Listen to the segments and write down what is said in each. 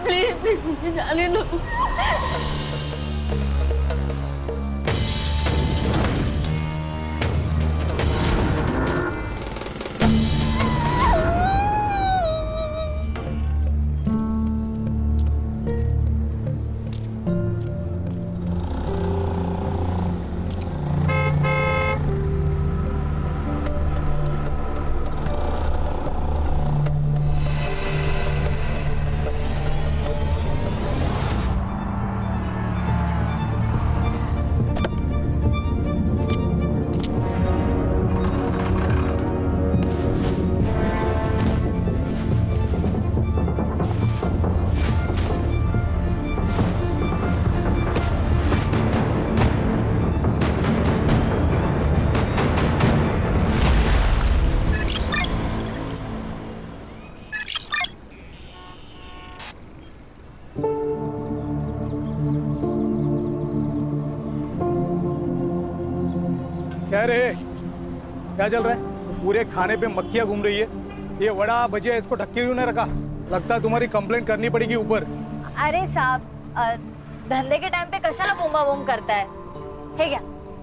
Please मुझे जाने दो। क्या रे, क्या चल रहा है? पूरे खाने पे मक्खियां घूम रही है। ये वड़ा भजिया इसको ढक्के क्यों नहीं रखा? लगता है तुम्हारी कंप्लेंट करनी पड़ेगी ऊपर। अरे साहब, धंधे के टाइम पे कशाला बूमा बूम करता है क्या?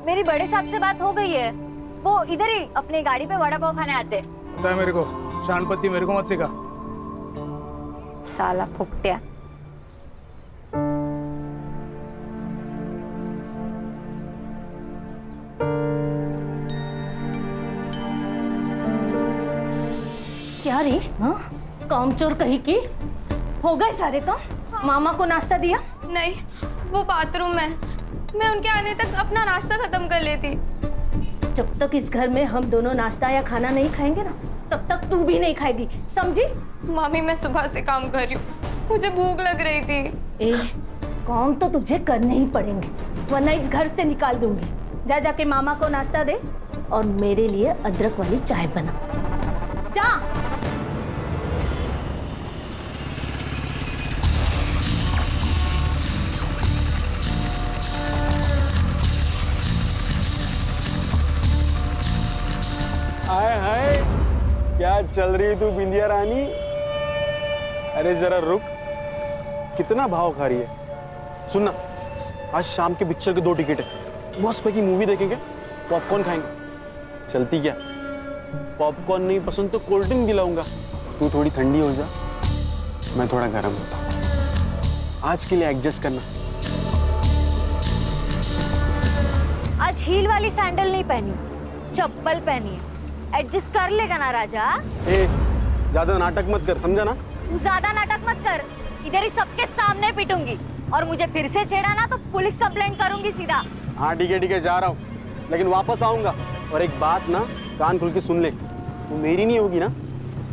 मेरी बड़े साहब से बात हो गई है, वो इधर ही अपनी गाड़ी पे वड़ा पाव खाने आते। पता है मेरे को, शानपत्ती मेरे को मत सिखा। साला फुकटिया। क्या रे, हाँ कामचोर कहीं की? हो गए सारे काम? मामा को नाश्ता दिया? नहीं, वो बाथरूम में। मैं उनके आने तक अपना नाश्ता खत्म कर लेती। जब तक इस घर में हम दोनों नाश्ता या खाना नहीं खाएंगे ना, तब तक तू भी नहीं खाएगी, समझी? मामी, मैं सुबह से काम कर रही हूँ, मुझे भूख लग रही थी। ए, काम तो तुझे करने ही पड़ेंगे, वरना इस घर से निकाल दूंगी। जा जाके मामा को नाश्ता दे और मेरे लिए अदरक वाली चाय बना। जा। हाय हाय, क्या चल रही तू बिंदिया रानी? अरे जरा रुक, कितना भाव खा रही है? सुनना, आज शाम के पिक्चर के 2 टिकट है, मस्त पैकी मूवी देखेंगे, पॉपकॉर्न खाएंगे। चलती क्या? पॉपकॉर्न नहीं पसंद तो कोल्ड ड्रिंक दिलाऊंगा। तू थोड़ी ठंडी हो जा, मैं थोड़ा गर्म होता हूँ। आज के लिए एडजस्ट करना। आज हील वाली सैंडल नहीं पहनी, चप्पल पहनी है। एडजस्ट कर लेगा ना राजा? ए, ज्यादा नाटक मत कर, समझा ना? ज्यादा नाटक मत कर, इधर ही सबके सामने पीटूंगी, और मुझे फिर से छेड़ा ना तो पुलिस कंप्लेंट करूंगी सीधा। हाँ ठीक है, जा रहा हूँ, लेकिन वापस आऊंगा। और एक बात ना, कान खुल के सुन ले, तू मेरी नहीं होगी ना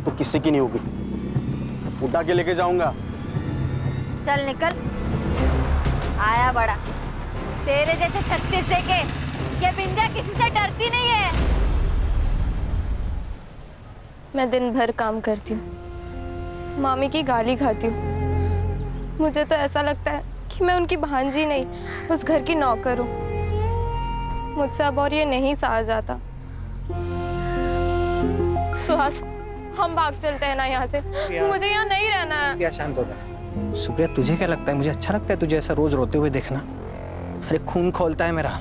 तो किसी की नहीं होगी। उठा के लेके जाऊंगा। चल निकल। आया बड़ा, तेरे जैसे 36 देके ये बिंदिया किसी से डरती नहीं है। मैं दिन भर काम करती हूँ, मामी की गाली खाती हूँ। मुझे तो ऐसा लगता है कि मैं उनकी भांजी नहीं, उस घर की नौकर हूँ। मुझसे अब और ये नहीं सहा जाता। सुहास, हम भाग चलते हैं ना यहाँ से, मुझे यहाँ नहीं रहना है। क्या शांत हो जा। सुप्रिया, तुझे क्या लगता है मुझे अच्छा लगता है तुझे ऐसा रोज रोते हुए देखना? अरे खून खोलता है मेरा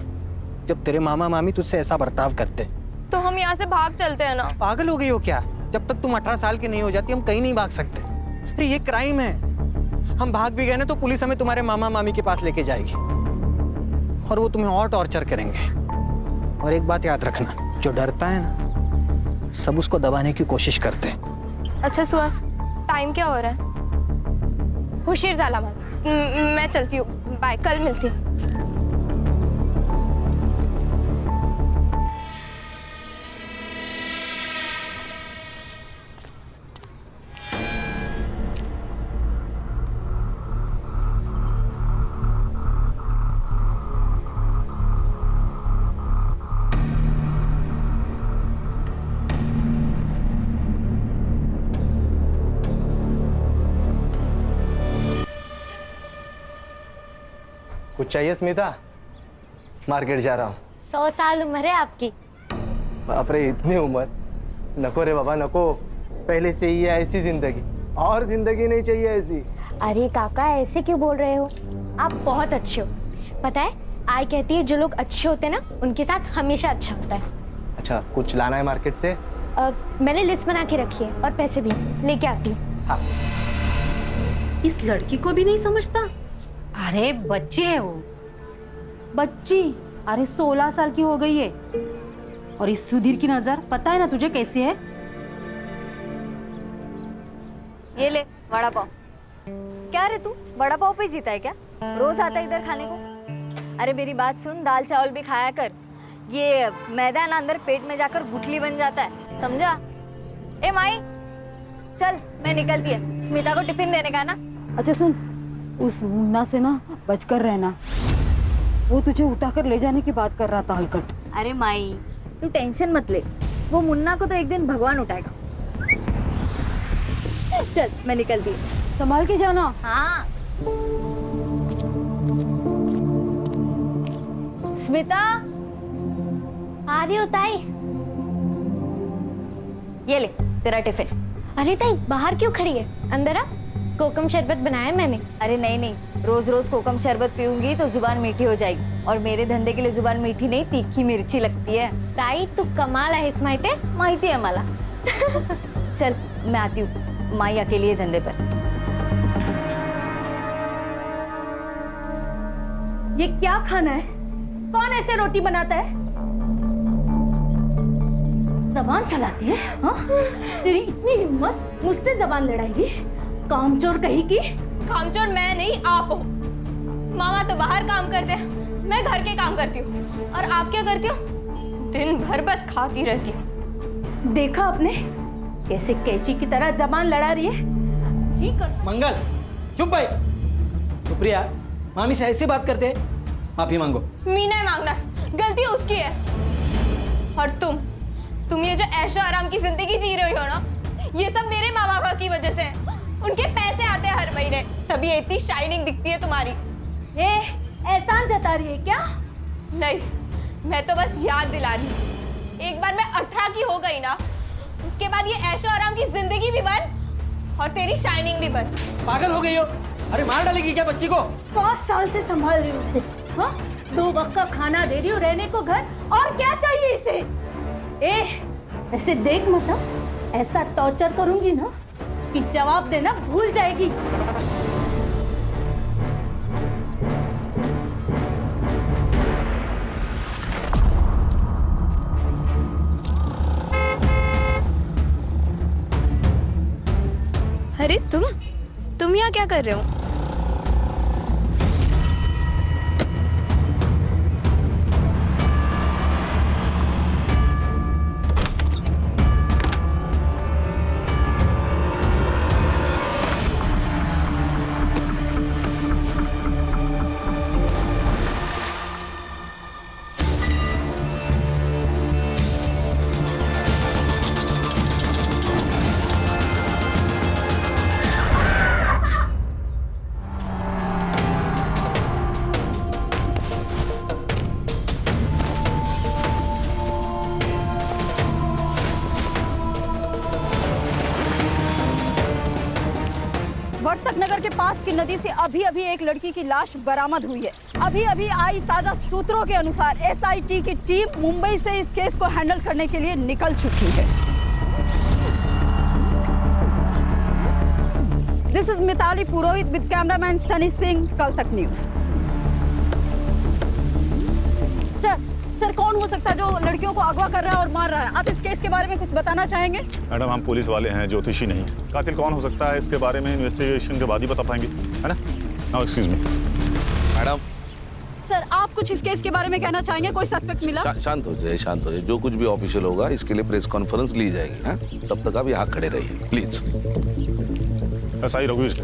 जब तेरे मामा मामी तुझसे ऐसा बर्ताव करते। तो हम यहाँ से भाग चलते हैं ना। पागल हो गई हो क्या? जब तक तुम 18 साल की नहीं हो जाती हम कहीं नहीं भाग सकते। अरे ये क्राइम है, हम भाग भी गए ना तो पुलिस हमें तुम्हारे मामा मामी के पास लेके जाएगी और वो तुम्हें और टॉर्चर करेंगे। और एक बात याद रखना, जो डरता है ना सब उसको दबाने की कोशिश करते हैं। अच्छा सुहास, टाइम क्या हो रहा है? हुशीर झाला मैं चलती हूँ, बाय, कल मिलती हूँ। कुछ चाहिए स्मिता? मार्केट जा रहा हूँ। 100 साल उम्र है आपकी। बाप रे, इतनी उम्र? नको रे बाबा नको, पहले से ही है ऐसी जिंदगी, और जिंदगी नहीं चाहिए ऐसी। अरे काका ऐसे क्यों बोल रहे हो? आप बहुत अच्छे हो। पता है आई कहती है जो लोग अच्छे होते हैं ना उनके साथ हमेशा अच्छा होता है। अच्छा, कुछ लाना है मार्केट से? मैंने लिस्ट बना के रखी है और पैसे भी लेके आती हूँ। हाँ। इस लड़की को भी नहीं समझता। अरे बच्ची है वो। बच्ची? अरे 16 साल की हो गई है। और इस सुधीर की नजर पता है ना तुझे कैसी है? ये ले वड़ा पाव। क्या रे तू वड़ा पाव पे जीता है क्या? रोज आता है इधर खाने को? अरे मेरी बात सुन, दाल चावल भी खाया कर। ये मैदा ना अंदर पेट में जाकर गुठली बन जाता है, समझा? ए माई चल, मैं निकलती है, स्मिता को टिफिन देने का ना। अच्छा सुन, उस मुन्ना से ना बचकर रहना। वो तुझे उठाकर ले जाने की बात कर रहा था हलकट। अरे माई तू टेंशन मत ले, वो मुन्ना को तो एक दिन भगवान उठाएगा। चल मैं निकलती हूँ। संभाल के जाना। हाँ। स्मिता आ रही हो ताई? ये ले तेरा टिफिन। अरे ताई बाहर क्यों खड़ी है? अंदर आ, कोकम शरबत बनाया मैंने। अरे नहीं नहीं, रोज रोज कोकम शरबत पीऊंगी तो जुबान मीठी हो जाएगी, और मेरे धंधे के लिए जुबान मीठी नहीं तीखी मिर्ची लगती है। ताई तू कमाल आहेस माहिती आहे? माहिती है मला। चल मैं आती हूँ, माई अकेली है धंधे पर। ये क्या खाना है? कौन ऐसे रोटी बनाता है? जबान चलाती है? हाँ? तेरी इतनी हिम्मत, मुझसे जबान लड़ाएगी? कामचोर कहीं की। कामचोर मैं नहीं, आप हो। मामा तो बाहर काम करते हैं, मैं घर के काम करती हूँ। और आप क्या करती हो? दिन भर बस खाती रहती हूँ। देखा आपने कैसे कैची की तरह जबान लड़ा रही है? जी कर। मंगल चुप भाई। सुप्रिया, मामी से ऐसे बात करते हैं? माफी मांगो। मी नहीं मांगना, गलती उसकी है। और तुम ये जो ऐशो आराम की जिंदगी जी रही हो ना, ये सब मेरे माँ बाप की वजह से। उनके पैसे आते हैं हर महीने, तभी ये इतनी शाइनिंग दिखती है तुम्हारी। ये एहसान जता रही है क्या? नहीं, मैं तो बस याद दिला रही हूँ। एक बार मैं 18 की हो गई ना, उसके बाद ये ऐशो आराम की जिंदगी भी बंद और तेरी शाइनिंग भी बंद। पागल हो गई हो? अरे मार डालेगी क्या बच्ची को? 5 साल से संभाल रही हूँ उसे। हाँ? 2 वक्त का खाना दे रही हूँ, रहने को घर, और क्या चाहिए इसे? ऐसे देख मत, ऐसा टॉर्चर करूंगी ना कि जवाब देना भूल जाएगी। अरे तुम यहाँ क्या कर रहे हो? वर्तक नगर के पास की नदी से अभी अभी एक लड़की की लाश बरामद हुई है। अभी अभी आई ताजा सूत्रों के अनुसार एसआईटी की टीम मुंबई से इस केस को हैंडल करने के लिए निकल चुकी है। This is Mitali Purohit with cameraman Sunny Singh, Kal Tak news. Sir कौन हो सकता है जो लड़कियों को अगवा कर रहा है और मार रहा है? आप इस केस के बारे में कुछ बताना चाहेंगे? मैडम, हम पुलिस वाले हैं, ज्योतिषी नहीं। कातिल कौन हो सकता है इसके बारे में इन्वेस्टिगेशन के बाद ही बता पाएंगे, है ना? Now excuse me madam. Sir आप कुछ इस केस के बारे में कहना चाहेंगे? कोई सस्पेक्ट मिला? शांत हो जाए, शांत हो जाए। जो कुछ भी ऑफिशियल होगा इसके लिए प्रेस कॉन्फ्रेंस ली जाएगी। हाँ, तब तक आप यहाँ खड़े रहिए प्लीज। एसआई रघुवीर से।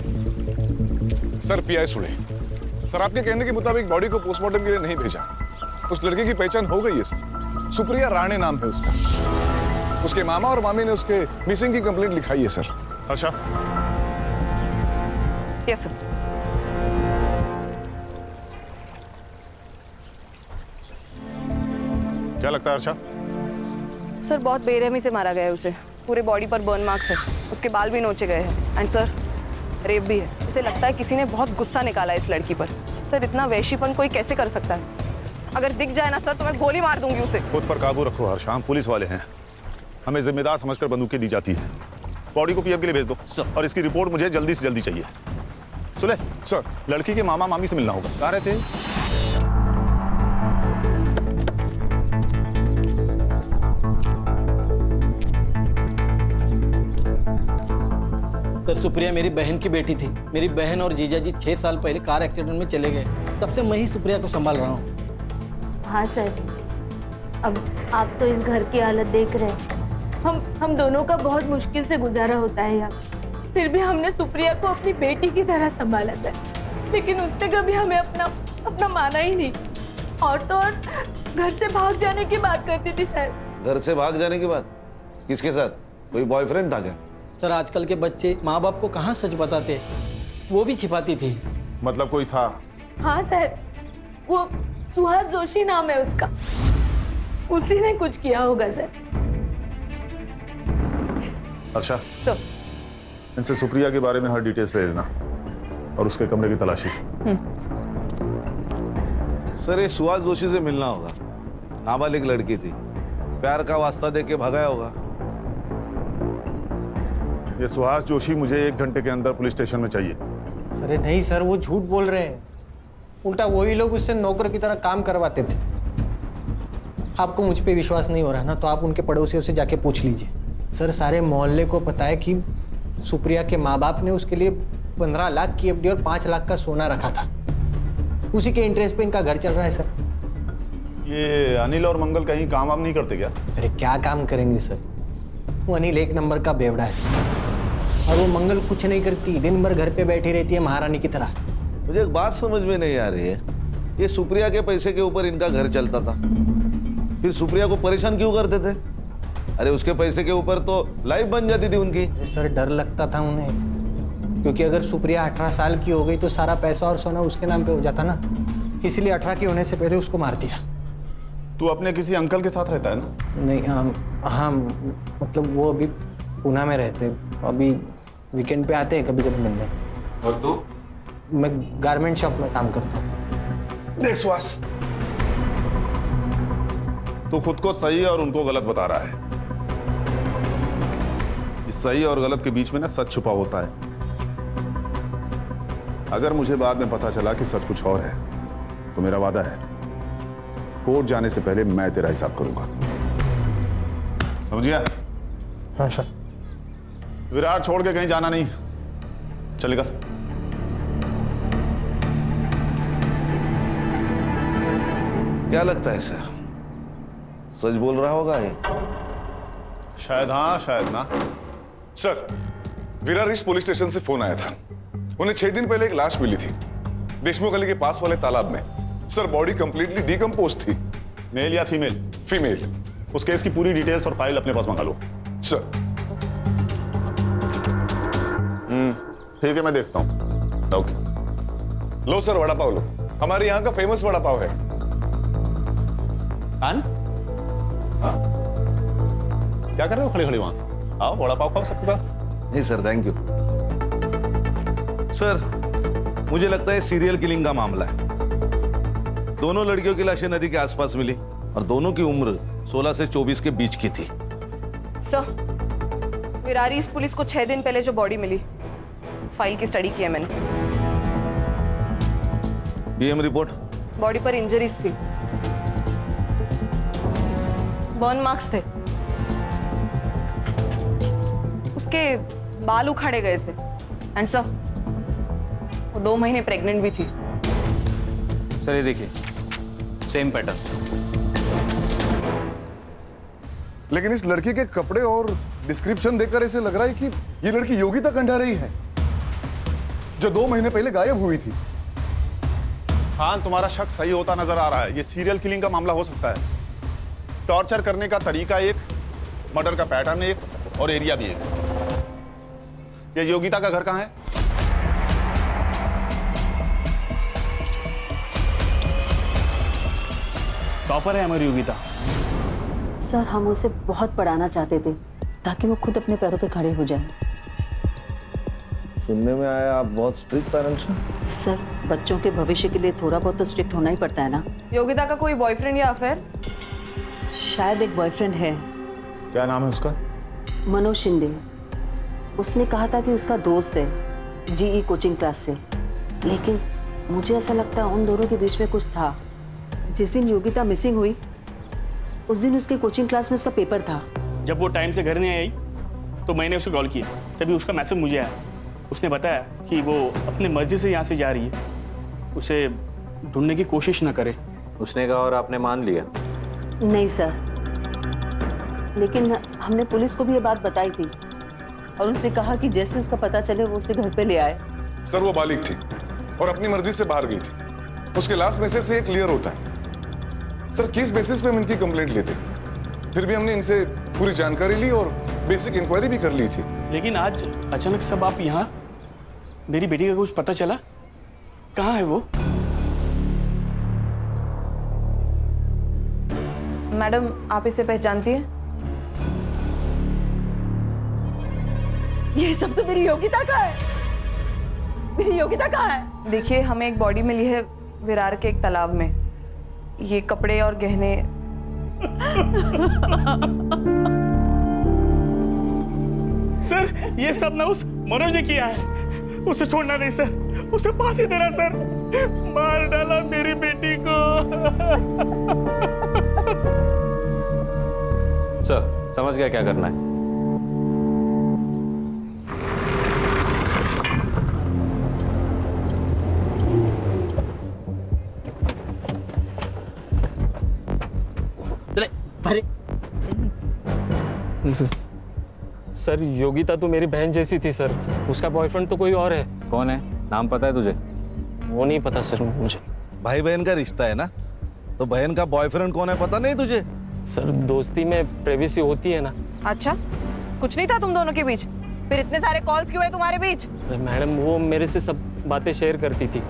सर पीआई सुड़े, सर आपके कहने के मुताबिक बॉडी को पोस्टमार्टम के लिए नहीं भेजा। उस लड़के की पहचान हो गई है सर, सुप्रिया राणे नाम है उसका। उसके मामा और मामी ने उसके मिसिंग की कंप्लेंट लिखाई है सर। अच्छा, यस सर। क्या लगता है अर्षा? सर बहुत बेरहमी से मारा गया है उसे। पूरे बॉडी पर बर्न मार्क्स है, उसके बाल भी नोचे गए हैं। एंड सर रेप भी है। इसे लगता है किसी ने बहुत गुस्सा निकाला है इस लड़की पर। सर इतना वैशीपन कोई कैसे कर सकता है? अगर दिख जाए ना सर तो मैं गोली मार दूंगी उसे। खुद पर काबू रखो हर शाम, पुलिस वाले हैं, हमें जिम्मेदार समझकर बंदूकें दी जाती है। बॉडी को पीएम के लिए भेज दो और इसकी रिपोर्ट मुझे जल्दी से जल्दी चाहिए। सुने सर, लड़की के मामा मामी से मिलना होगा। कहाँ रहते हैं? सर सुप्रिया मेरी बहन की बेटी थी। मेरी बहन और जीजा जी 6 साल पहले कार एक्सीडेंट में चले गए, तब से मैं ही सुप्रिया को संभाल रहा हूँ। हाँ सर, अब आप तो इस घर की हालत देख रहे हैं। हम दोनों का बहुत मुश्किल से गुजारा होता है यहाँ, फिर भी हमने सुप्रिया को अपनी बेटी की तरह संभाला सर। लेकिन उसने कभी हमें अपना माना ही नहीं, और तो और घर से भाग जाने की बात करती थी सर। घर से भाग जाने की बात? किसके साथ? कोई बॉयफ्रेंड था क्या? सर आजकल के बच्चे माँ बाप को कहाँ सच बताते, वो भी छिपाती थी। मतलब कोई था? हाँ सर, वो सुहास जोशी नाम है उसका, उसी ने कुछ किया होगा सर। अच्छा सर, इनसे सुप्रिया के बारे में हर डिटेल्स ले लेना और उसके कमरे की तलाशी। सर ये सुहास जोशी से मिलना होगा। नाबालिग लड़की थी, प्यार का वास्ता देके भगाया होगा। ये सुहास जोशी मुझे 1 घंटे के अंदर पुलिस स्टेशन में चाहिए। अरे नहीं सर, वो झूठ बोल रहे हैं। उल्टा वही लोग उससे नौकर की तरह काम करवाते थे। आपको मुझ पे विश्वास नहीं हो रहा ना, तो आप उनके पड़ोसियों से जाके पूछ लीजिए। सर सारे मोहल्ले को पता है कि सुप्रिया के माँ बाप ने उसके लिए 15 लाख की एफडी और 5 लाख का सोना रखा था। उसी के इंटरेस्ट पे इनका घर चल रहा है सर। ये अनिल और मंगल कहीं काम वाम नहीं करते क्या? अरे क्या काम करेंगे सर, वो अनिल 1 नंबर का बेवड़ा है और वो मंगल कुछ नहीं करती, दिन भर घर पे बैठी रहती है महारानी की तरह। मुझे एक बात समझ में नहीं आ रही है, ये सुप्रिया के पैसे के ऊपर इनका घर चलता था, फिर सुप्रिया को परेशान क्यों करते थे? अरे उसके पैसे के ऊपर तो लाइफ बन जाती थी उनकी। सर डर लगता था उन्हें, क्योंकि अगर सुप्रिया 18 साल की हो गई तो सारा पैसा और सोना उसके नाम पे हो जाता ना, इसलिए 18 की होने से पहले उसको मार दिया। तू अपने किसी अंकल के साथ रहता है ना? नहीं हाँ मतलब वो अभी पूना में रहते, अभी वीकेंड पे आते हैं कभी कभी मिलने। और तू? मैं गारमेंट शॉप में काम करता हूँ। देख सुहास, तू खुद को सही और उनको गलत बता रहा है। इस सही और गलत के बीच में ना सच छुपा होता है। अगर मुझे बाद में पता चला कि सच कुछ और है तो मेरा वादा है, कोर्ट जाने से पहले मैं तेरा हिसाब करूंगा। समझ गया? हाँ सर। विराट छोड़ के कहीं जाना नहीं, चलेगा? क्या लगता है सर, सच बोल रहा होगा ये? शायद हाँ शायद ना। Sir, Virar east police station से फोन आया था। उन्हें 6 दिन पहले एक लाश मिली थी देशमुख गली के पास वाले तालाब में। सर बॉडी कंप्लीटली डिकम्पोज थी। मेल या फीमेल? फीमेल। उस केस की पूरी डिटेल्स और फाइल अपने पास मंगा लो। सर। ठीक है, मैं देखता हूँ। ओके। लो सर, वड़ा पाव लो, हमारे यहाँ का फेमस वड़ा पाव है। क्या कर रहे हो खड़े खड़े वहां? आओ वड़ा पाव खाओ सबके साथ। नहीं सर, थैंक यू। सर मुझे लगता है सीरियल किलिंग का मामला है। दोनों लड़कियों की लाशें नदी के आसपास मिली और दोनों की उम्र 16 से 24 के बीच की थी। सर विरार ईस्ट पुलिस को 6 दिन पहले जो बॉडी मिली, उस फाइल की स्टडी की है मैंने। DM report? बॉडी पर इंजरीज थी, बर्न मार्क्स थे, उसके बाल उखाड़े गए थे, एंड सर वो 2 महीने प्रेग्नेंट भी थी। सर ये देखिए, सेम पैटर्न। लेकिन इस लड़की के कपड़े और डिस्क्रिप्शन देखकर ऐसे लग रहा है कि ये लड़की योगिता कंडारी है, जो 2 महीने पहले गायब हुई थी। खान, तुम्हारा शक सही होता नजर आ रहा है। ये सीरियल किलिंग का मामला हो सकता है। टॉर्चर करने का तरीका एक, मर्डर का पैटर्न एक और एरिया भी एक। ये योगिता का घर कहाँ है? टॉपर है हमारी योगिता। सर हम उसे बहुत पढ़ाना चाहते थे ताकि वो खुद अपने पैरों पे खड़े हो जाए। सुनने में आया आप बहुत स्ट्रिक्ट पेरेंट्स हैं। सर बच्चों के भविष्य के लिए थोड़ा बहुत तो स्ट्रिक्ट होना ही पड़ता है ना। योगिता का कोई बॉयफ्रेंड या अफेयर? शायद एक बॉयफ्रेंड है। क्या नाम है उसका? मनोज शिंदे। उसने कहा था कि उसका दोस्त है जीई कोचिंग क्लास से, लेकिन मुझे ऐसा लगता है उन दोनों के बीच में कुछ था। जिस दिन योगिता मिसिंग हुई उस दिन उसके कोचिंग क्लास में उसका पेपर था। जब वो टाइम से घर नहीं आई तो मैंने उसे कॉल किया, तभी उसका मैसेज मुझे आया। उसने बताया कि वो अपनी मर्जी से यहाँ से जा रही है, उसे ढूंढने की कोशिश ना करे। उसने कहा और आपने मान लिया? नहीं सर, लेकिन हमने पुलिस को भी ये बात बताई थी और उनसे कहा कि जैसे उसका पता चले वो उसे घर पे ले आए। सर वो बालिग थी और अपनी मर्जी से बाहर गई थी। उसके लास्ट मैसेज से ये क्लियर होता है। सर किस बेसिस पे हम इनकी कंप्लेंट लेते, फिर भी हमने इनसे पूरी जानकारी ली और बेसिक इंक्वायरी भी कर ली थी। लेकिन आज अचानक सब आप यहाँ, मेरी बेटी का कुछ पता चला? कहाँ है वो? मैडम आप इसे पहचानती हैं? ये सब तो मेरी योगिता का है। मेरी योगिता कहाँ है? देखिए हमें एक बॉडी मिली है विरार के एक तालाब में। ये कपड़े और गहने। सर ये सब ना उस मनोज ने किया है। उसे छोड़ना नहीं सर, उसे फांसी देना सर। मार डाला मेरी बेटी को। सर समझ गया क्या करना है। सर योगिता तो मेरी बहन जैसी थी सर, उसका बॉयफ्रेंड तो कोई और है। कौन है? नाम पता है तुझे? वो नहीं पता सर मुझे। भाई बहन का रिश्ता है ना, तो बहन का बॉयफ्रेंड कौन है पता नहीं तुझे? सर दोस्ती में प्राइवेसी होती है ना। अच्छा कुछ नहीं था तुम दोनों के बीच, फिर इतने सारे कॉल्स क्यों है तुम्हारे बीच? मैडम वो मेरे से सब बातें शेयर करती थी।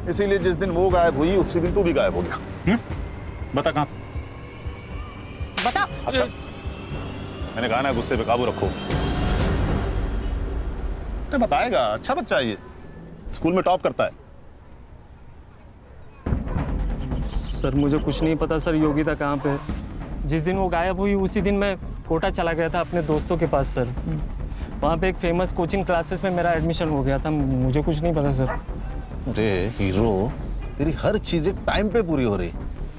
इसीलिए जिस दिन वो गायब हुई उसी दिन तू भी गायब हो गया। बता कहाँ? बता। अच्छा मैंने कहा ना गुस्से पे काबू रखो। अरे बताएगा, अच्छा बच्चा है ये, स्कूल में टॉप करता है। सर मुझे कुछ नहीं पता सर योगिता कहाँ पे है। जिस दिन वो गायब हुई उसी दिन मैं कोटा चला गया था अपने दोस्तों के पास सर। वहाँ पे एक फेमस कोचिंग क्लासेस में मेरा एडमिशन हो गया था। मुझे कुछ नहीं पता सर। अरे हीरो, तेरी हर चीज एक टाइम पे पूरी हो रही।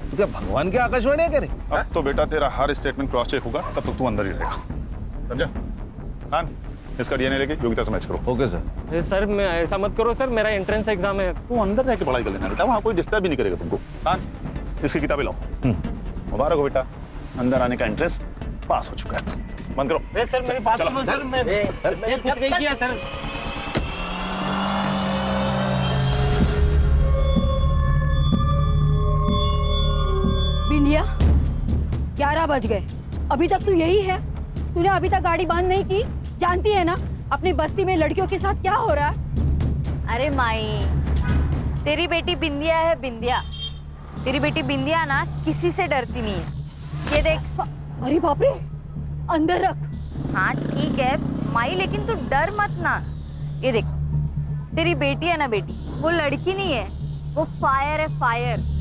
तो क्या भगवान की आकाशवाणी है करे? अब तो बेटा तेरा हर स्टेटमेंट क्रॉस चेक होगा, तब तक तू अंदर ही रहेगा, समझा? खान इसका डीएनए लेके योगिता से मैच करो। Okay sir. सर मैं ऐसा मत करो सर, मेरा एंट्रेंस एग्जाम है। तू अंदर रह के पढ़ाई कर लेना बेटा, वहाँ कोई डिस्टर्ब भी नहीं करेगा तुमको। खान इसकी किताबें लाओ। मुबारक हो बेटा, अंदर आने का एंट्रेंस पास हो चुका है। बंद करो। सर मेरी बात सुनो सर, मैं कुछ नहीं किया सर। बिंदिया 11 बज गए, अभी तक तू यही है? तूने अभी तक गाड़ी बंद नहीं की? जानती है ना अपनी बस्ती में लड़कियों के साथ क्या हो रहा है? अरे माई, तेरी बेटी बिंदिया है, बिंदिया। तेरी बेटी बिंदिया ना किसी से डरती नहीं है। ये देख। अरे बाप रे, अंदर रख। हाँ ठीक है माई, लेकिन तू डर मत ना। ये देख, तेरी बेटी है ना बेटी, वो लड़की नहीं है, वो फायर है, फायर।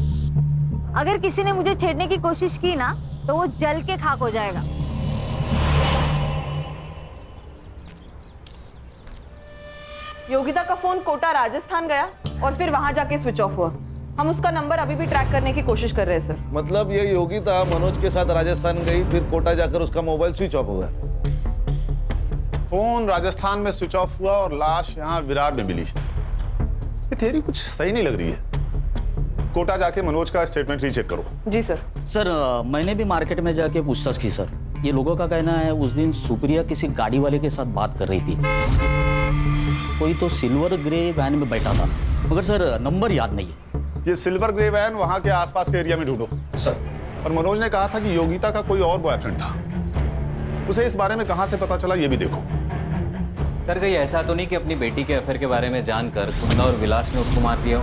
अगर किसी ने मुझे छेड़ने की कोशिश की ना तो वो जल के खाक हो जाएगा। योगिता का फोन कोटा राजस्थान गया और फिर वहां जाके स्विच ऑफ हुआ। हम उसका नंबर अभी भी ट्रैक करने की कोशिश कर रहे हैं सर। मतलब ये योगिता मनोज के साथ राजस्थान गई, फिर कोटा जाकर उसका मोबाइल स्विच ऑफ हो गया। फोन राजस्थान में स्विच ऑफ हुआ और लाश यहाँ विरार में मिली। ये थ्योरी कुछ सही नहीं लग रही है। कोटा जाके मनोज का स्टेटमेंट रीचेक करो। जी सर। सर मैंने भी मार्केट में जाके पूछताछ की सर। ये लोगों का कहना है उस दिन सुप्रिया किसी गाड़ी वाले के साथ बात कर रही थी। कोई तो सिल्वर ग्रे वैन में बैठा था, मगर सर नंबर याद नहीं है। ये सिल्वर ग्रे वैन वहां के आसपास के एरिया में ढूंढो सर। और मनोज ने कहा था कि योगिता का कोई और बॉयफ्रेंड था, उसे इस बारे में कहां से पता चला ये भी देखो। सर कहीं ऐसा तो नहीं कि अपनी बेटी के अफेयर के बारे में जानकर कुंदा और विलास ने उसको मार दिया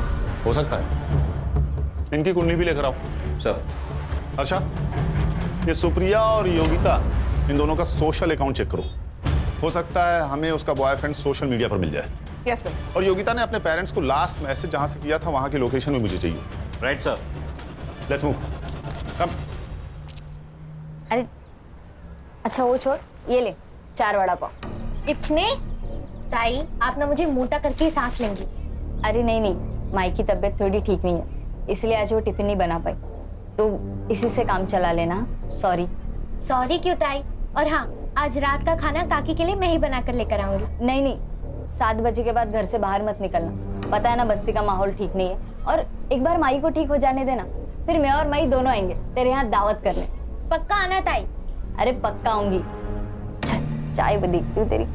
हो सकता है। इनकी कुंडली भी लेकर आओ सर। अच्छा ये सुप्रिया और योगिता, इन दोनों का सोशल अकाउंट चेक करो। हो सकता है हमें उसका बॉयफ्रेंड सोशल मीडिया पर मिल जाए। Yes sir. और योगिता ने अपने पेरेंट्स को लास्ट मैसेज जहां से किया था वहां की लोकेशन भी मुझे चाहिए। Right sir. Let's move. Come. अरे अच्छा वो छोड़, ये ले 4 वड़ा पाव। इतने? ताई आप ना मुझे मोटा करके ही सांस लेंगी। अरे नहीं नहीं, माई की तबीयत थोड़ी ठीक नहीं है, इसलिए आज वो टिफिन नहीं बना पाई, तो इसी से काम चला लेना। सॉरी। सॉरी क्यों ताई? और हाँ, आज रात का खाना काकी के लिए मैं ही बना कर लेकर आऊंगी। नहीं नहीं, 7 बजे के बाद घर से बाहर मत निकलना, पता है ना बस्ती का माहौल ठीक नहीं है। और एक बार माई को ठीक हो जाने देना, फिर मैं और माई दोनों आएंगे तेरे यहाँ दावत करने। पक्का आना ताई? अरे पक्का आऊंगी। चाय भी देखती हूँ तेरी।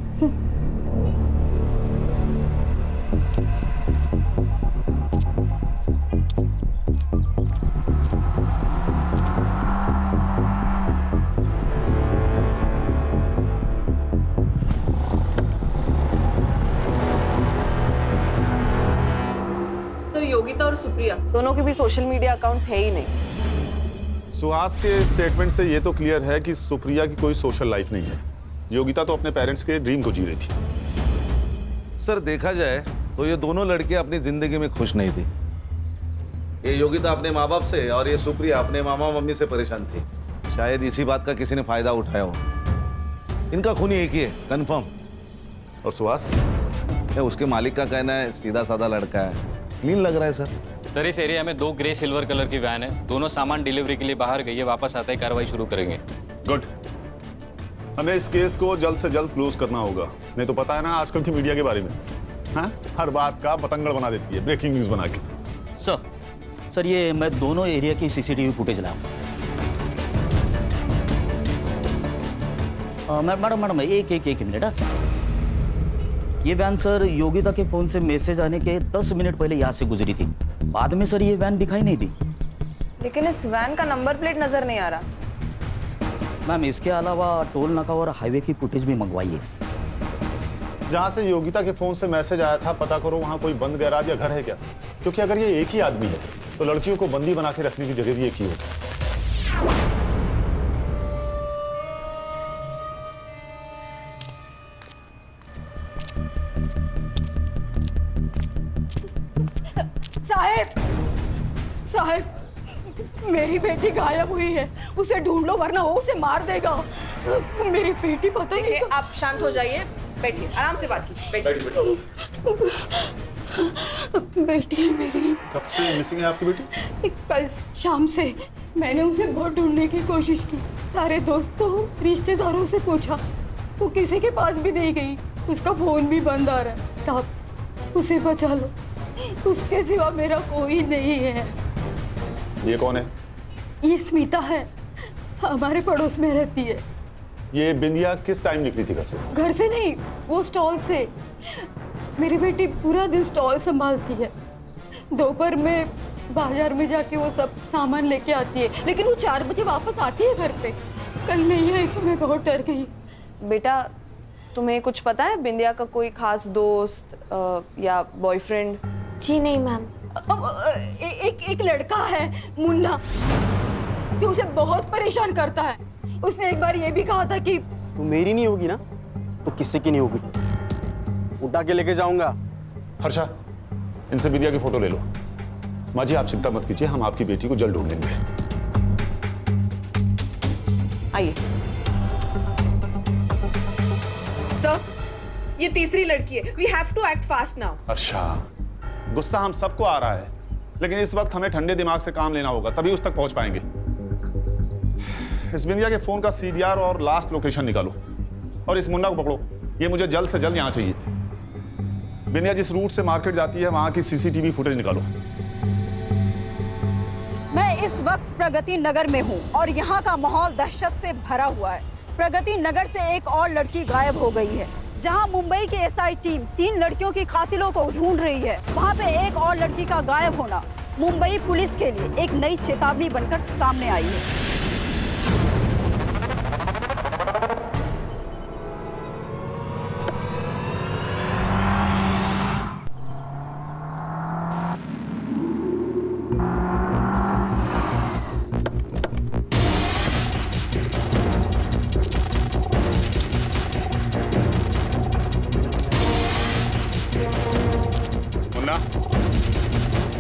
सर योगिता और सुप्रिया दोनों के भी सोशल मीडिया अकाउंट्स है ही नहीं। सुहास के स्टेटमेंट से ये तो क्लियर है कि सुप्रिया की कोई सोशल लाइफ नहीं है। योगिता तो अपने पेरेंट्स के ड्रीम को जी रही थी। सर देखा जाए तो ये दोनों लड़कियां अपनी जिंदगी में खुश नहीं थी। ये योगिता अपने माँ बाप से और ये सुप्रिया अपने मामा मम्मी से परेशान थी। शायद इसी बात का किसी ने फायदा उठाया हो। इनका खून एक ही है, कंफर्म। और सुहास? उसके मालिक का कहना है सीधा साधा लड़का है, क्लीन लग रहा है सर। सर इस एरिया में 2 ग्रे सिल्वर कलर की वैन है, दोनों सामान डिलीवरी के लिए बाहर गई है, वापस आते ही कार्रवाई शुरू करेंगे। गुड। हमें इस केस को जल्द से जल्द क्लोज करना होगा, नहीं तो पता है ना आजकल की मीडिया के बारे में, हाँ? हर बात का पतंगड़ बना देती है, ब्रेकिंग न्यूज बना के। सर ये मैं दोनों एरिया की सीसीटीवी फुटेज लाऊंगा। मैडम एक मिनट। ये वैन सर योगिता के फोन से मैसेज आने के 10 मिनट पहले यहाँ से गुजरी थी। बाद में सर ये वैन दिखाई नहीं दी। लेकिन इस वैन का नंबर प्लेट नजर नहीं आ रहा। मैम इसके अलावा टोल नाका और हाईवे की फुटेज भी मंगवाइए। जहाँ से योगिता के फोन से मैसेज आया था पता करो वहाँ कोई बंद गैराज या घर है क्या, क्योंकि अगर ये एक ही आदमी है तो लड़कियों को बंदी बना के रखने की जगह भी एक ही होगी। साहब मेरी बेटी गायब हुई है, उसे ढूंढ लो वरना वो उसे मार देगा। मेरी बेटी पता नहीं। आप शांत हो जाइए, बैठिए, आराम से बात कीजिए। बेटी है मेरी। कब से मिसिंग है आपकी बेटी? कल शाम से मैंने उसे बहुत ढूंढने की कोशिश की, सारे दोस्तों रिश्तेदारों से पूछा, वो किसी के पास भी नहीं गई, उसका फोन भी बंद आ रहा है। साहब उसे बचा लो, उसके सिवा मेरा कोई नहीं है। ये कौन है? ये स्मिता है, हमारे पड़ोस में रहती है। ये बिंदिया किस टाइम निकली थी घर से? घर से नहीं, वो स्टॉल से। मेरी बेटी पूरा दिन स्टॉल संभालती है, दोपहर में बाजार में जाके वो सब सामान लेके आती है, लेकिन वो 4 बजे वापस आती है घर पे। कल नहीं आई तो मैं बहुत डर गई। बेटा तुम्हें कुछ पता है बिंदिया का कोई खास दोस्त या बॉयफ्रेंड? जी नहीं मैम। एक लड़का है मुन्ना, जो उसे बहुत परेशान करता है। उसने एक बार ये भी कहा था कि तो मेरी नहीं होगी ना तो किसी की नहीं होगी, उठा के लेके जाऊंगा। हर्षा इनसे बिंदिया की फोटो ले लो। माँ जी आप चिंता मत कीजिए, हम आपकी बेटी को जल्द ढूंढ लेंगे। आइए। सर ये तीसरी लड़की है, we have to act fast now. Harsha गुस्सा हम सबको आ रहा है, लेकिन इस वक्त हमें ठंडे दिमाग से काम लेना होगा, तभी उस तक पहुंच पाएंगे। इस बिंदिया के फोन का CDR और लास्ट लोकेशन निकालो और इस मुन्ना को पकड़ो। ये मुझे जल्द से जल्द यहाँ चाहिए। बिंदिया जिस रूट से मार्केट जाती है वहां की CCTV फुटेज निकालो। मैं इस वक्त प्रगति नगर में हूँ और यहाँ का माहौल दहशत से भरा हुआ है। प्रगति नगर से एक और लड़की गायब हो गई है, जहाँ मुंबई की SI टीम 3 लड़कियों की कातिलों को ढूंढ रही है। वहाँ पे एक और लड़की का गायब होना मुंबई पुलिस के लिए एक नई चेतावनी बनकर सामने आई है।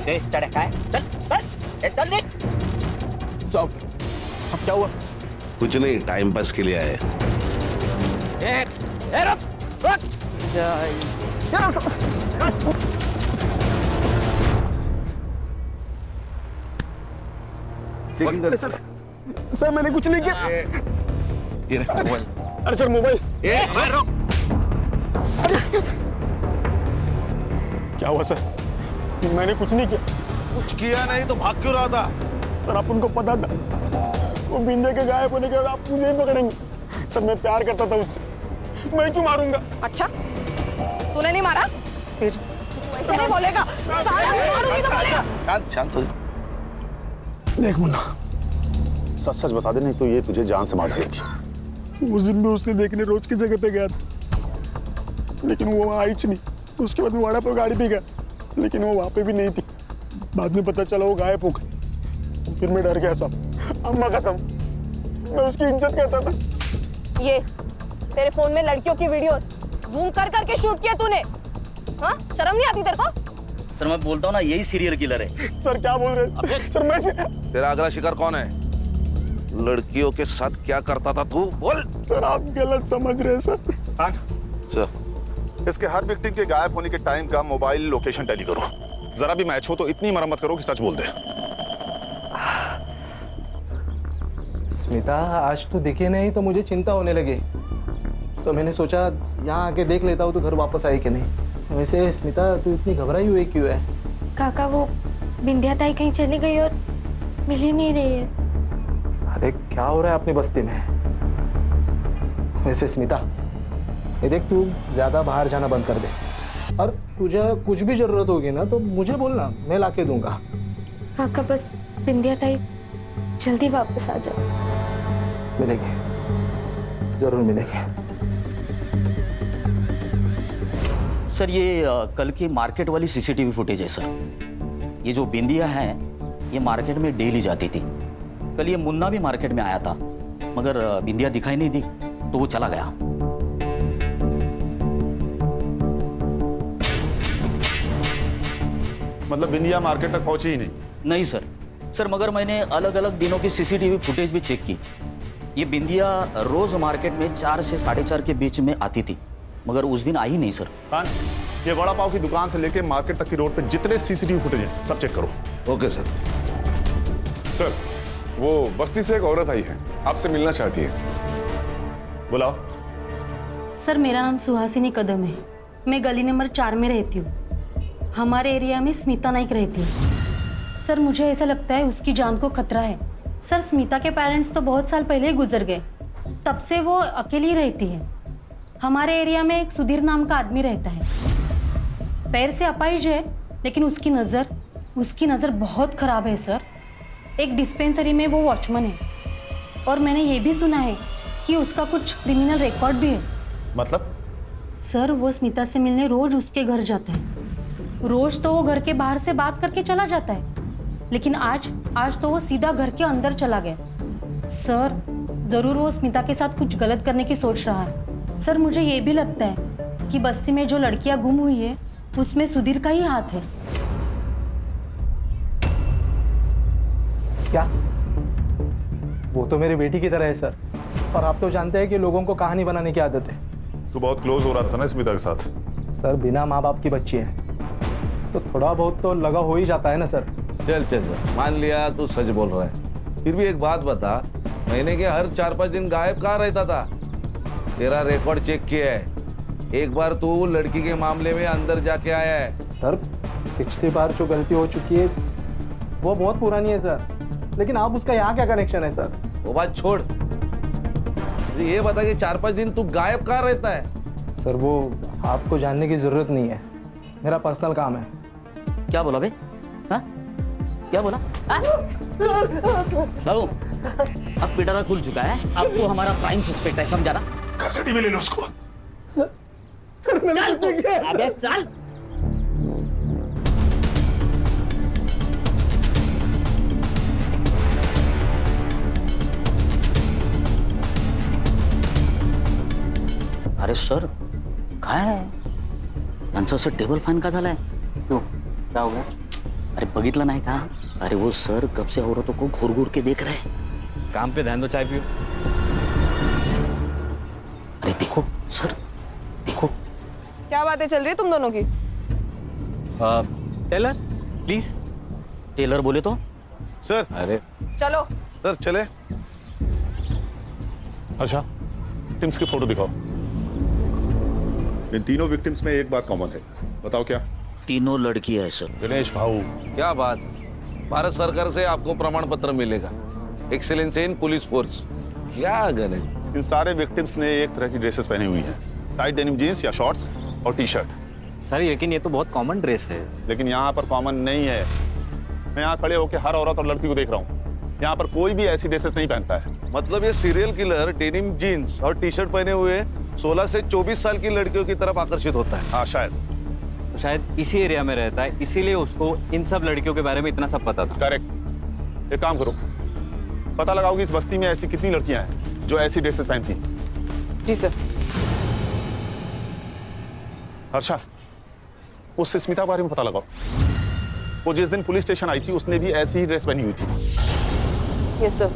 ए चढ़े काय चल चल ए चल निक सब क्या हुआ? कुछ नहीं, टाइम पास के लिए आए। ए रुक रुक सर मैंने कुछ नहीं किया। ये मोबाइल। अरे सर मोबाइल। रुक क्या हुआ सर? मैंने कुछ नहीं किया। कुछ किया नहीं तो भाग क्यों रहा था? सर आप उनको पता था वो बिंदिया के गायब होने के बाद आप मुझे ही पकड़ेंगे। सर मैं प्यार करता था उससे, मैं क्यों मारूंगा? अच्छा तूने नहीं मारा? ऐसे नहीं बोलेगा, साला मारूंगी तो बोलेगा। शांत शांत हो। देख मुन्ना, सच सच बता दे, नहीं तो ये तुझे जान से मार डालेगी। उस दिन भी उसने देखने रोज की जगह पे गया था, लेकिन वो वहाँ आई नहीं। उसके बाद मैं वाड़ा पर गाड़ी भी गया, लेकिन वो वहाँ पे भी नहीं थी। बाद में पता चला वो गायब हो गई। फिर मैं डर गया साहब। अम्मा कसम, मैं उसकी इज्जत करता था। ये तेरे फोन में लड़कियों की वीडियो जूम कर करके शूट किया तूने? हाँ शर्म नहीं आती तेरे को? सर मैं बोलता हूँ ना, यही सीरियल किलर है। सर क्या बोल रहे हैं? सर मैं तेरा अगला शिकार कौन है? लड़कियों के साथ क्या करता था तू? बोल। सर आप गलत समझ रहे हैं सर। इसके हर विक्टिम के गायब होने के टाइम का मोबाइल लोकेशन टैली करो। जरा भी मैच हो तो इतनी मरम्मत करो कि सच बोल दे। स्मिता आज तो दिखे नहीं तो मुझे चिंता होने लगी, तो मैंने सोचा यहाँ आके देख लेता हूँ तो घर वापस आई कि नहीं। वैसे स्मिता तू इतनी घबराई हुई क्यों है? काका वो बिंदिया ताई कहीं चली गई और मिल ही नहीं रही है। अरे क्या हो रहा है अपनी बस्ती में? वैसे स्मिता ये देख, तू ज्यादा बाहर जाना बंद कर दे, और तुझे कुछ भी जरूरत होगी ना तो मुझे बोलना, मैं लाके दूंगा। काका बस बिंदिया ताई जल्दी वापस आ जाओ। मिलेंगे, जरूर मिलेंगे। सर ये कल की मार्केट वाली सीसीटीवी फुटेज है सर। ये जो बिंदिया है ये मार्केट में डेली जाती थी। कल ये मुन्ना भी मार्केट में आया था, मगर बिंदिया दिखाई नहीं दी तो वो चला गया। मतलब बिंदिया मार्केट तक पहुंची ही नहीं? नहीं सर। सर मगर मैंने अलग अलग दिनों की सीसीटीवी फुटेज भी चेक की। ये बिंदिया रोज मार्केट में 4 से 4:30 के बीच में आती थी, मगर उस दिन आई नहीं सर। ये वड़ा पाव की दुकान से लेके मार्केट तक की रोड पे जितने सीसीटीवी फुटेज हैं सब चेक करो। Okay sir. सर वो बस्ती से एक औरत आई है, आपसे मिलना चाहती है। बुलाओ। सर मेरा नाम सुहासिनी कदम है, मैं गली नंबर 4 में रहती हूँ। हमारे एरिया में स्मिता नाइक रहती है। सर मुझे ऐसा लगता है उसकी जान को खतरा है। सर स्मिता के पेरेंट्स तो बहुत साल पहले ही गुजर गए, तब से वो अकेली रहती है। हमारे एरिया में एक सुधीर नाम का आदमी रहता है, पैर से अपाहिज है, लेकिन उसकी नज़र बहुत ख़राब है सर। एक डिस्पेंसरी में वो वॉचमैन है, और मैंने ये भी सुना है कि उसका कुछ क्रिमिनल रिकॉर्ड भी है। मतलब? सर वो स्मिता से मिलने रोज उसके घर जाता है। रोज तो वो घर के बाहर से बात करके चला जाता है, लेकिन आज तो वो सीधा घर के अंदर चला गया। सर जरूर वो स्मिता के साथ कुछ गलत करने की सोच रहा है। सर मुझे ये भी लगता है कि बस्ती में जो लड़कियां गुम हुई है उसमें सुधीर का ही हाथ है। क्या? वो तो मेरी बेटी की तरह है सर, और आप तो जानते हैं कि लोगों को कहानी बनाने की आदत है। तू बहुत क्लोज हो रहा था ना स्मिता के साथ? सर बिना माँ बाप की बच्ची है तो थोड़ा बहुत तो लगा हो ही जाता है ना सर। चल चल मान लिया तू सच बोल रहा है, फिर भी एक बात बता, महीने के हर 4-5 दिन गायब कहाँ रहता था? तेरा रिकॉर्ड चेक किया है, एक बार तू लड़की के मामले में अंदर जाके आया है। सर पिछली बार जो गलती हो चुकी है वो बहुत पुरानी है सर, लेकिन आप उसका यहाँ क्या कनेक्शन है सर? वो बात छोड़, ये बता कि 4-5 दिन तू गायब कहाँ रहता है? सर वो आपको जानने की जरूरत नहीं है, मेरा पर्सनल काम है। क्या बोला बे? हाँ? क्या बोला? बाबू अब पिटारा खुल चुका है, अब तो हमारा प्राइम सस्पेक्ट है, समझा ना? कस्टडी में ले लो उसको। चल तू, अबे चल। अरे सर काय आहे यांचं असं टेबल फॅन का झालाय? क्यों क्या हो गया? अरे बघितलं नाही का? अरे वो सर कब से औरतों को घूर घूर के देख रहे हैं। काम पे ध्यान दो, चाय पियो। अरे देखो सर, देखो। क्या बातें चल रही है तुम दोनों की? Taylor please. टेलर बोले तो सर। अरे चलो सर चले। अच्छा, विक्टिम्स की फोटो दिखाओ। इन तीनों विक्टिम्स में एक बात कॉमन है, बताओ क्या? तीनों लड़की है सर। गणेश भाऊ, क्या बात, भारत सरकार से आपको प्रमाण पत्र मिलेगा, एक्सीलेंस इन पुलिस फोर्स। क्या गणेश, इन सारे विक्टिम्स ने एक तरह की ड्रेसेस पहनी हुई हैं, टाइट डेनिम जीन्स या शॉर्ट्स और टी शर्ट। सर लेकिन ये तो बहुत कॉमन ड्रेस है। लेकिन यहाँ पर कॉमन नहीं है। मैं यहाँ खड़े होकर हर औरत और लड़की को देख रहा हूँ, यहाँ पर कोई भी ऐसी ड्रेसेस नहीं पहनता है। मतलब ये सीरियल किलर डेनिम जीन्स और टी शर्ट पहने हुए 16 से 24 साल की लड़कियों की तरफ आकर्षित होता है। हाँ शायद। तो शायद इसी एरिया में रहता है, इसीलिए उसको इन सब लड़कियों के बारे में इतना सब पता था। करेक्ट। एक काम करो, पता लगाओ कि इस बस्ती में ऐसी कितनी लड़कियां हैं जो ऐसी ड्रेसेस पहनती हैं। जी सर। हर्षा, उस स्मिता के बारे में पता लगाओ। वो जिस दिन पुलिस स्टेशन आई थी उसने भी ऐसी ही ड्रेस पहनी हुई थी। Yes sir,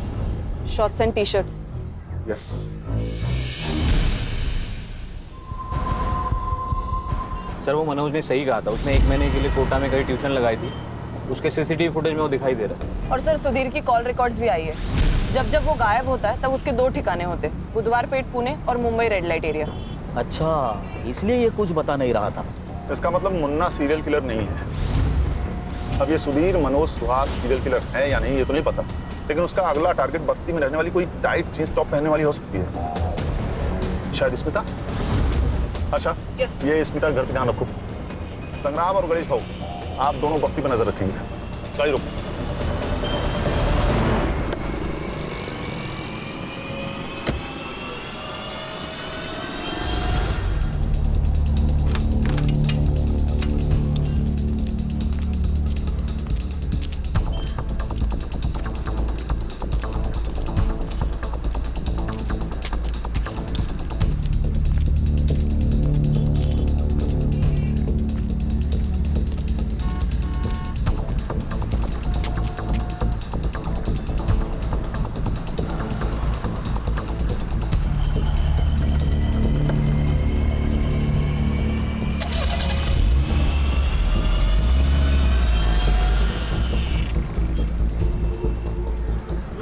shorts and T shirt. Yes. Sir वो मनोज ने सही कहा था, उसने 1 महीने के लिए कोटा में कहीं ट्यूशन लगाई थी, उसके सीसीटीवी फुटेज में वो दिखाई दे रहा है। और सर सुधीर की कॉल रिकॉर्ड्स भी आई है। जब जब वो गायब होता है तब उसके 2 ठिकाने होते, बुधवार पेट पुणे और मुंबई रेड लाइट एरिया। अच्छा, इसलिए ये कुछ बता नहीं रहा था। इसका मतलब मुन्ना सीरियल किलर नहीं है। अब ये सुधीर मनोज सुहास सीरियल किलर है या नहीं ये तो नहीं पता, लेकिन उसका अगला टारगेट बस्ती में रहने वाली कोई टाइट जींस टॉप पहनने वाली हो सकती है। शायद स्मिता। अच्छा ये स्मिता घर पे ध्यान रखो। संग्राम और गणेश भाऊ, आप दोनों बस्ती पर नजर रखेंगे। गाड़ी रोको।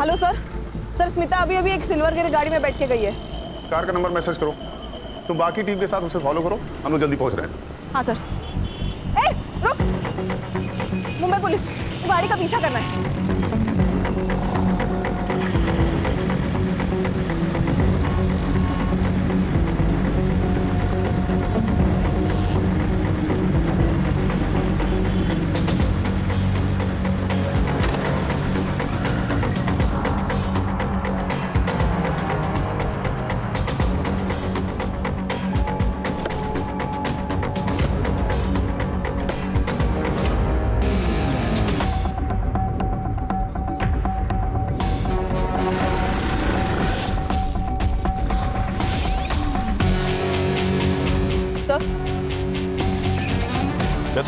Hello sir. सर स्मिता अभी अभी एक सिल्वर गिर गाड़ी में बैठ के गई है। कार का नंबर मैसेज करो, तुम बाकी टीम के साथ उसे फॉलो करो, हम लोग जल्दी पहुंच रहे हैं। हाँ सर। ए रुक, मुंबई पुलिस, गाड़ी का पीछा करना है।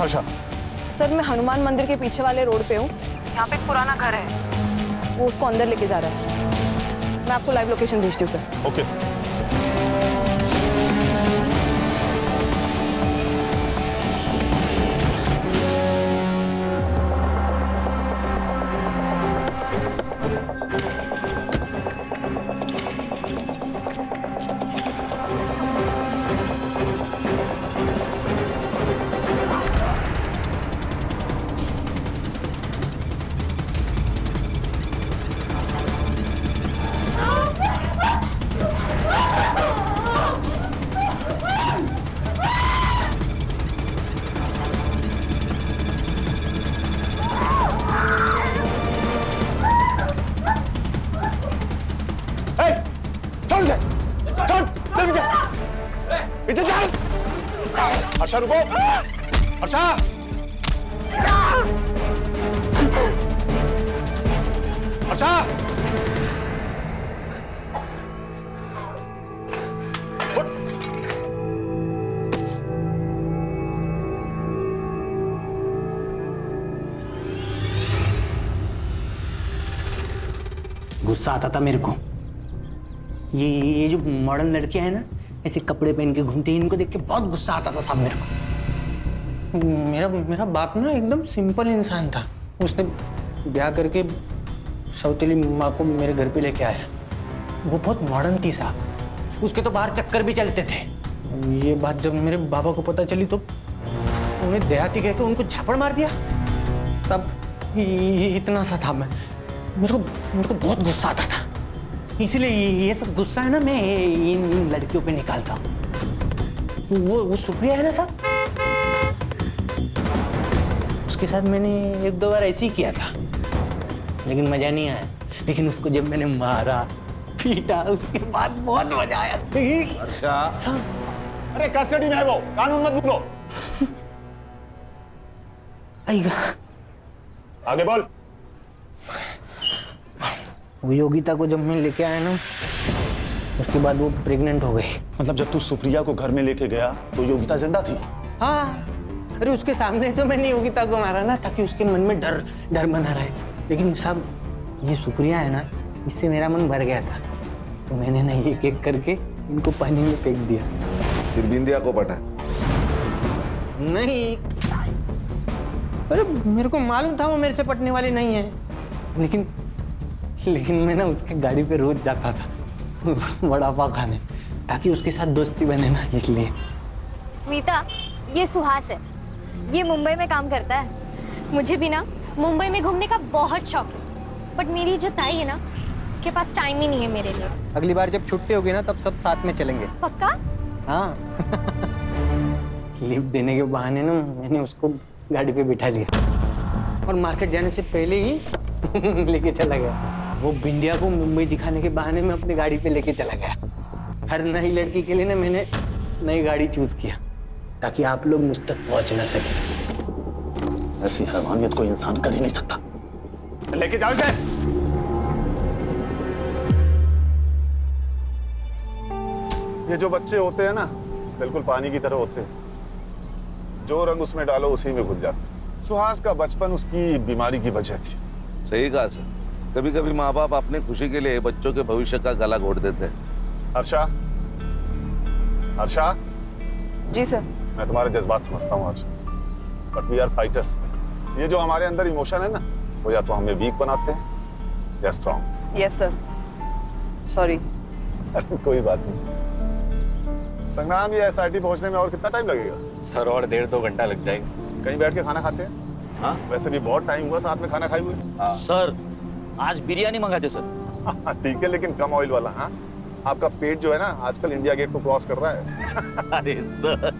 आशा? सर मैं हनुमान मंदिर के पीछे वाले रोड पे हूँ। यहाँ पे एक पुराना घर है, वो उसको अंदर लेके जा रहा है। मैं आपको लाइव लोकेशन भेजती हूँ सर। ओके। आशा रुको। आशा आशा गुस्सा आता था मेरे को। ये जो मॉडर्न लड़कियां हैं ना, ऐसे कपड़े पहन के घूमती हैं, इनको देख के बहुत गुस्सा आता था साहब मेरे को। मेरा बाप ना एकदम सिंपल इंसान था। उसने ब्याह करके सौतेली माँ को मेरे घर पे लेके आया। वो बहुत मॉडर्न थी साहब, उसके तो बाहर चक्कर भी चलते थे। ये बात जब मेरे बाबा को पता चली तो उन्हें देहाती कहकर उनको झापड़ मार दिया। तब इतना सा था मैं, मेरे को बहुत गुस्सा आता था। इसलिए ये सब गुस्सा है ना मैं इन लड़कियों पे निकालता हूँ। वो सुप्रिया है ना साहब, उसके साथ मैंने 1-2 बार ऐसे ही किया था, लेकिन मजा नहीं आया। लेकिन उसको जब मैंने मारा पीटा उसके बाद बहुत मजा आया। अच्छा अरे कस्टडी में है वो, कानून मत भूलो। आएगा आगे बोल। वो योगिता को जब मैं लेके आया ना, उसके बाद वो प्रेग्नेंट हो गई। मतलब जब तू सुप्रिया को घर में लेके गया तो योगिता जिंदा थी? हाँ, अरे उसके सामने तो मैंने योगिता को मारा ना, ताकि उसके मन में डर बना रहे। लेकिन साहब ये सुप्रिया है ना, इससे मेरा मन भर गया था, तो मैंने ना एक एक करके इनको पानी में फेंक दिया। फिर बिंदिया को पटा? नहीं, अरे मेरे को मालूम था वो मेरे से पटने वाली नहीं है, लेकिन मैं ना उसके गाड़ी पे रोज जाता था वड़ा पाव खाने, ताकि उसके साथ दोस्ती बने ना, इसलिए। स्मिता, ये सुहास है, ये मुंबई में काम करता है। मुझे भी ना मुंबई में घूमने का बहुत शौक है, बट मेरी जो ताई है ना, उसके पास टाइम ही नहीं है मेरे लिए। अगली बार जब छुट्टी होगी ना, तब सब साथ में चलेंगे। पक्का? हाँ लिफ्ट देने के बहाने ना मैंने उसको गाड़ी पे बिठा लिया और मार्केट जाने से पहले ही लेके चला गया। वो बिंदिया को मुंबई दिखाने के बहाने में अपनी गाड़ी पे लेके चला गया। हर नई लड़की के लिए ना मैंने नई गाड़ी चूज किया, ताकि आप लोग मुझ तक पहुंच ना सके। ऐसी हैवानियत कोई इंसान कर ही नहीं सकता। लेके जाओ इसे। ये जो बच्चे होते हैं ना, बिल्कुल पानी की तरह होते हैं, जो रंग उसमें डालो उसी में घुल जाते। सुहास का बचपन उसकी बीमारी की वजह थी। सही कहा सर, कभी कभी माँ बाप अपने खुशी के लिए बच्चों के भविष्य का गला घोट देते हैं। हर्षा, हर्षा। जी सर। मैं तुम्हारे जज्बात समझता हूँ आज, बट वी आर फाइटर्स। ये जो हमारे अंदर इमोशन है ना, वो या तो हमें वीक बनाते हैं या स्ट्रॉन्ग। Yes sir, sorry. कोई बात नहीं। संग्राम, ये एसआईटी पहुंचने में और कितना टाइम लगेगा? सर और 1.5-2 घंटा लग जाएगा। कहीं बैठ के खाना खाते हैं? हाँ, वैसे भी बहुत टाइम हुआ साथ में खाना खाए हुए। सर आज बिरयानी मंगाते सर। ठीक है, लेकिन कम ऑयल वाला। हाँ, आपका पेट जो है ना आजकल इंडिया गेट को क्रॉस कर रहा है। अरे सर